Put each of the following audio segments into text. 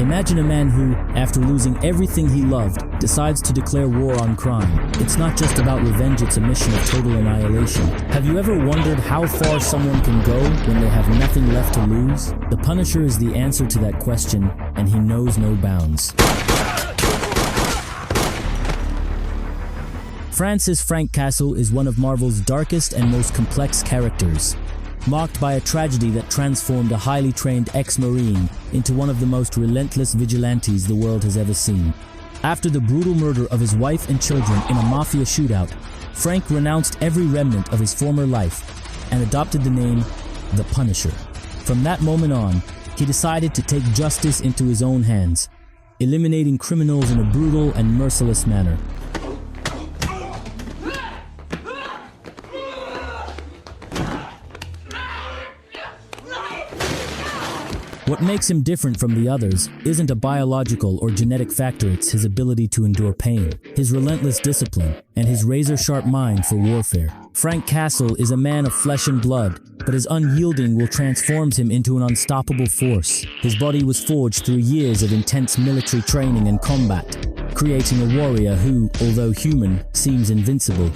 Imagine a man who, after losing everything he loved, decides to declare war on crime. It's not just about revenge, it's a mission of total annihilation. Have you ever wondered how far someone can go when they have nothing left to lose? The Punisher is the answer to that question, and he knows no bounds. Frank Castle is one of Marvel's darkest and most complex characters, marked by a tragedy that transformed a highly trained ex-Marine into one of the most relentless vigilantes the world has ever seen. After the brutal murder of his wife and children in a mafia shootout, Frank renounced every remnant of his former life and adopted the name The Punisher. From that moment on, he decided to take justice into his own hands, eliminating criminals in a brutal and merciless manner. What makes him different from the others isn't a biological or genetic factor, it's his ability to endure pain, his relentless discipline, and his razor-sharp mind for warfare. Frank Castle is a man of flesh and blood, but his unyielding will transforms him into an unstoppable force. His body was forged through years of intense military training and combat, creating a warrior who, although human, seems invincible.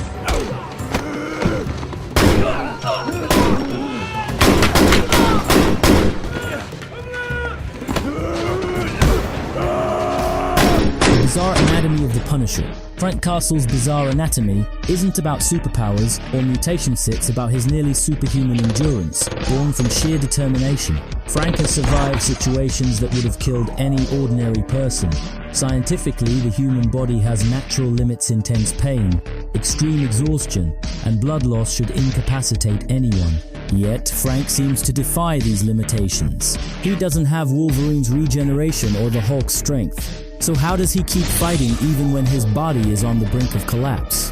Bizarre anatomy of the Punisher. Frank Castle's bizarre anatomy isn't about superpowers or mutation sets, about his nearly superhuman endurance, born from sheer determination. Frank has survived situations that would have killed any ordinary person. Scientifically, the human body has natural limits. Intense pain, extreme exhaustion, and blood loss should incapacitate anyone. Yet, Frank seems to defy these limitations. He doesn't have Wolverine's regeneration or the Hulk's strength. So how does he keep fighting even when his body is on the brink of collapse?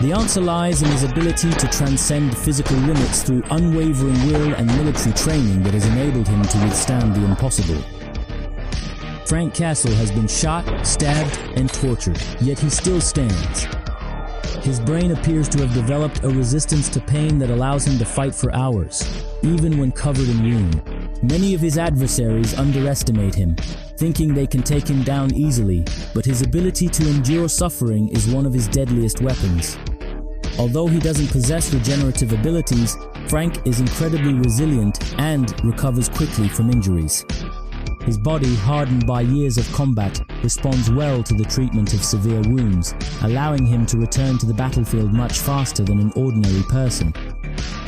The answer lies in his ability to transcend physical limits through unwavering will and military training that has enabled him to withstand the impossible. Frank Castle has been shot, stabbed, and tortured, yet he still stands. His brain appears to have developed a resistance to pain that allows him to fight for hours, even when covered in wound. Many of his adversaries underestimate him, thinking they can take him down easily, but his ability to endure suffering is one of his deadliest weapons. Although he doesn't possess regenerative abilities, Frank is incredibly resilient and recovers quickly from injuries. His body, hardened by years of combat, responds well to the treatment of severe wounds, allowing him to return to the battlefield much faster than an ordinary person.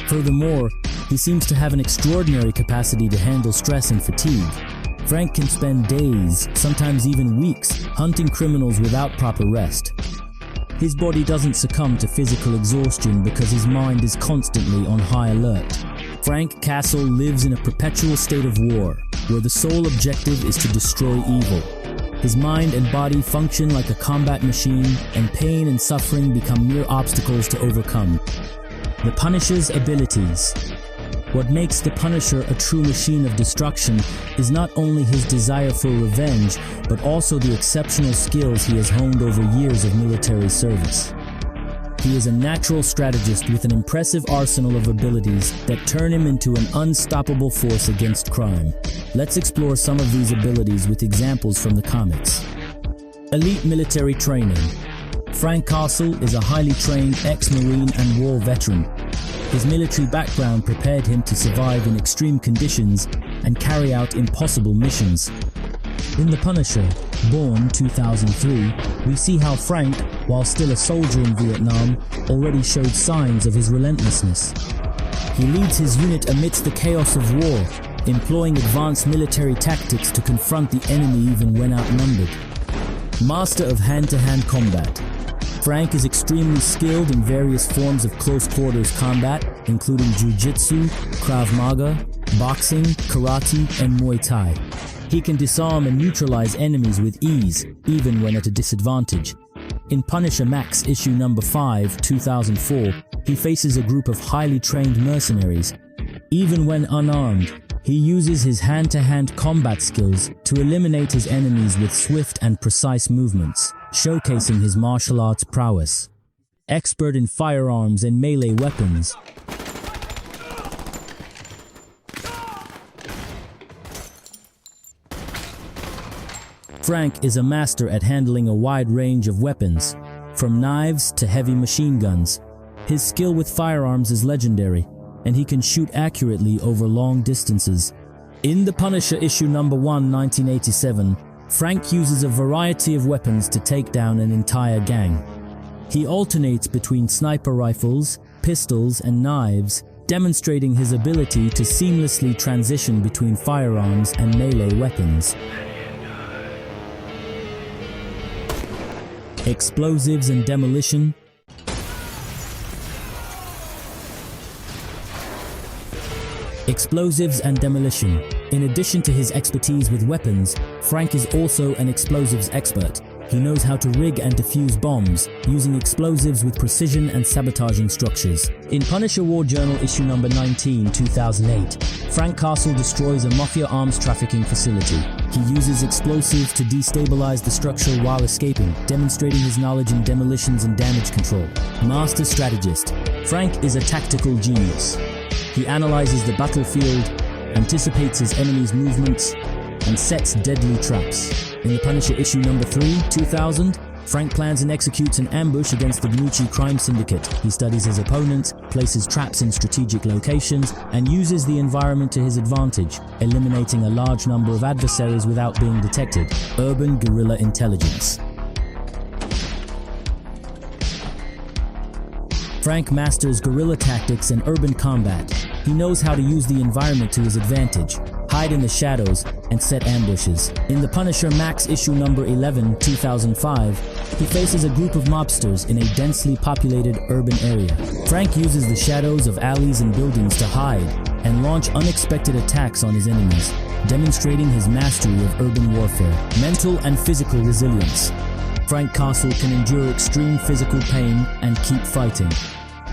Furthermore, he seems to have an extraordinary capacity to handle stress and fatigue. Frank can spend days, sometimes even weeks, hunting criminals without proper rest. His body doesn't succumb to physical exhaustion because his mind is constantly on high alert. Frank Castle lives in a perpetual state of war, where the sole objective is to destroy evil. His mind and body function like a combat machine, and pain and suffering become mere obstacles to overcome. The Punisher's abilities. What makes the Punisher a true machine of destruction is not only his desire for revenge, but also the exceptional skills he has honed over years of military service. He is a natural strategist with an impressive arsenal of abilities that turn him into an unstoppable force against crime. Let's explore some of these abilities with examples from the comics. Elite military training. Frank Castle is a highly trained ex-Marine and war veteran. His military background prepared him to survive in extreme conditions and carry out impossible missions. In The Punisher, born 2003, we see how Frank, while still a soldier in Vietnam, already showed signs of his relentlessness. He leads his unit amidst the chaos of war, employing advanced military tactics to confront the enemy even when outnumbered. Master of hand-to-hand combat. Frank is extremely skilled in various forms of close-quarters combat, including jiu-jitsu, Krav Maga, boxing, karate, and Muay Thai. He can disarm and neutralize enemies with ease, even when at a disadvantage. In Punisher Max issue number 5, 2004, he faces a group of highly trained mercenaries. Even when unarmed, he uses his hand-to-hand combat skills to eliminate his enemies with swift and precise movements, showcasing his martial arts prowess. Expert in firearms and melee weapons, Frank is a master at handling a wide range of weapons, from knives to heavy machine guns. His skill with firearms is legendary, and he can shoot accurately over long distances. In The Punisher issue number 1, 1987, Frank uses a variety of weapons to take down an entire gang. He alternates between sniper rifles, pistols, and knives, demonstrating his ability to seamlessly transition between firearms and melee weapons. Explosives and demolition. Explosives and demolition. In addition to his expertise with weapons, Frank is also an explosives expert. He knows how to rig and defuse bombs, using explosives with precision and sabotaging structures. In Punisher War Journal issue number 19, 2008, Frank Castle destroys a mafia arms trafficking facility. He uses explosives to destabilize the structure while escaping, demonstrating his knowledge in demolitions and damage control. Master strategist. Frank is a tactical genius. He analyzes the battlefield, anticipates his enemy's movements, and sets deadly traps. In The Punisher issue number 3, 2000, Frank plans and executes an ambush against the Gnucci crime syndicate. He studies his opponents, places traps in strategic locations, and uses the environment to his advantage, eliminating a large number of adversaries without being detected. Urban guerrilla intelligence. Frank masters guerrilla tactics and urban combat. He knows how to use the environment to his advantage, hide in the shadows, and set ambushes. In The Punisher Max issue number 11, 2005, he faces a group of mobsters in a densely populated urban area. Frank uses the shadows of alleys and buildings to hide and launch unexpected attacks on his enemies, demonstrating his mastery of urban warfare. Mental and physical resilience. Frank Castle can endure extreme physical pain and keep fighting.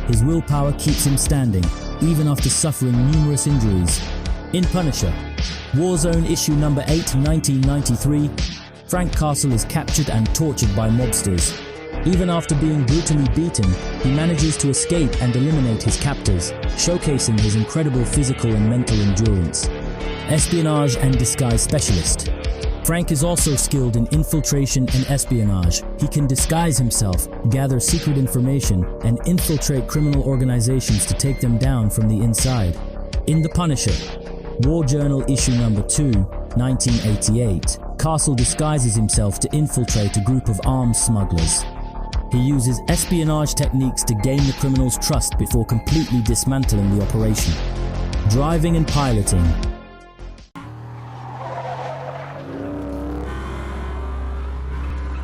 His willpower keeps him standing, even after suffering numerous injuries. In Punisher Warzone issue number 8, 1993, Frank Castle is captured and tortured by mobsters. Even after being brutally beaten, he manages to escape and eliminate his captors, showcasing his incredible physical and mental endurance. Espionage and disguise specialist. Frank is also skilled in infiltration and espionage. He can disguise himself, gather secret information, and infiltrate criminal organizations to take them down from the inside. In The Punisher War Journal issue number 2, 1988, Castle disguises himself to infiltrate a group of arms smugglers. He uses espionage techniques to gain the criminals' trust before completely dismantling the operation. Driving and piloting.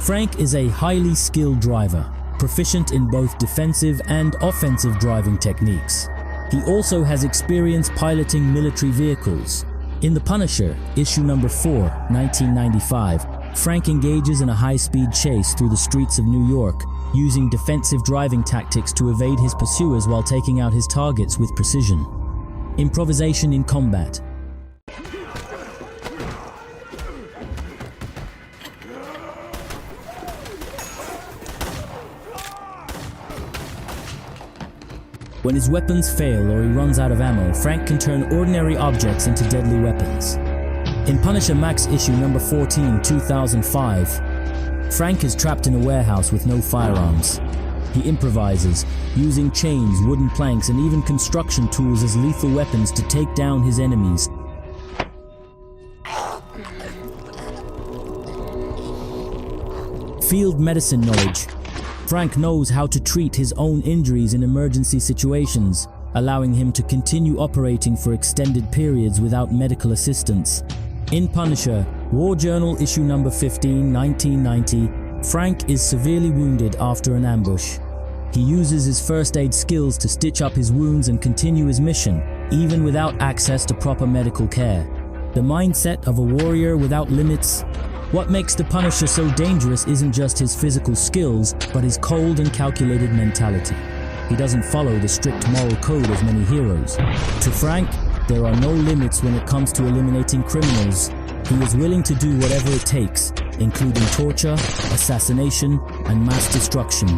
Frank is a highly skilled driver, proficient in both defensive and offensive driving techniques. He also has experience piloting military vehicles. In The Punisher, issue number 4, 1995, Frank engages in a high-speed chase through the streets of New York, using defensive driving tactics to evade his pursuers while taking out his targets with precision. Improvisation in combat. When his weapons fail or he runs out of ammo, Frank can turn ordinary objects into deadly weapons. In Punisher Max issue number 14, 2005, Frank is trapped in a warehouse with no firearms. He improvises, using chains, wooden planks, and even construction tools as lethal weapons to take down his enemies. Field medicine knowledge. Frank knows how to treat his own injuries in emergency situations, allowing him to continue operating for extended periods without medical assistance. In Punisher War Journal issue number 15, 1990, Frank is severely wounded after an ambush. He uses his first aid skills to stitch up his wounds and continue his mission, even without access to proper medical care. The mindset of a warrior without limits. What makes the Punisher so dangerous isn't just his physical skills, but his cold and calculated mentality. He doesn't follow the strict moral code of many heroes. To Frank, there are no limits when it comes to eliminating criminals. He is willing to do whatever it takes, including torture, assassination, and mass destruction.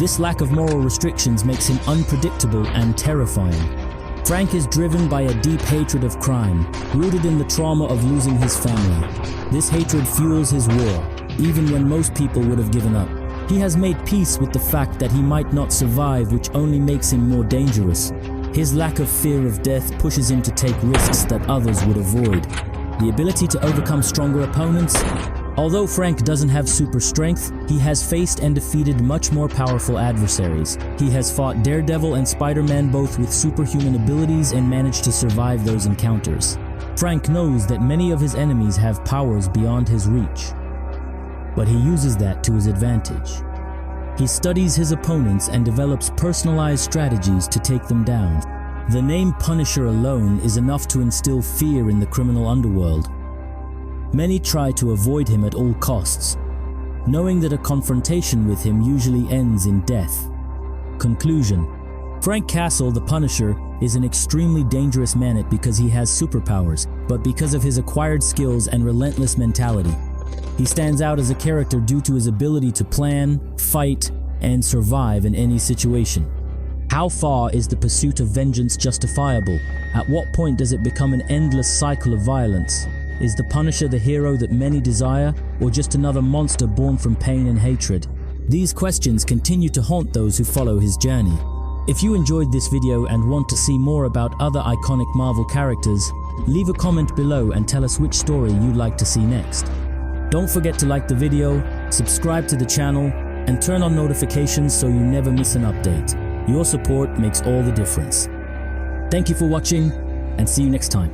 This lack of moral restrictions makes him unpredictable and terrifying. Frank is driven by a deep hatred of crime, rooted in the trauma of losing his family. This hatred fuels his war, even when most people would have given up. He has made peace with the fact that he might not survive, which only makes him more dangerous. His lack of fear of death pushes him to take risks that others would avoid. The ability to overcome stronger opponents. Although Frank doesn't have super strength, he has faced and defeated much more powerful adversaries. He has fought Daredevil and Spider-Man both with superhuman abilities and managed to survive those encounters. Frank knows that many of his enemies have powers beyond his reach, but he uses that to his advantage. He studies his opponents and develops personalized strategies to take them down. The name Punisher alone is enough to instill fear in the criminal underworld. Many try to avoid him at all costs, knowing that a confrontation with him usually ends in death. Conclusion: Frank Castle, the Punisher, is an extremely dangerous man because he has superpowers, but because of his acquired skills and relentless mentality. He stands out as a character due to his ability to plan, fight, and survive in any situation. How far is the pursuit of vengeance justifiable? At what point does it become an endless cycle of violence? Is the Punisher the hero that many desire, or just another monster born from pain and hatred? These questions continue to haunt those who follow his journey. If you enjoyed this video and want to see more about other iconic Marvel characters, leave a comment below and tell us which story you'd like to see next. Don't forget to like the video, subscribe to the channel, and turn on notifications so you never miss an update. Your support makes all the difference. Thank you for watching, and see you next time.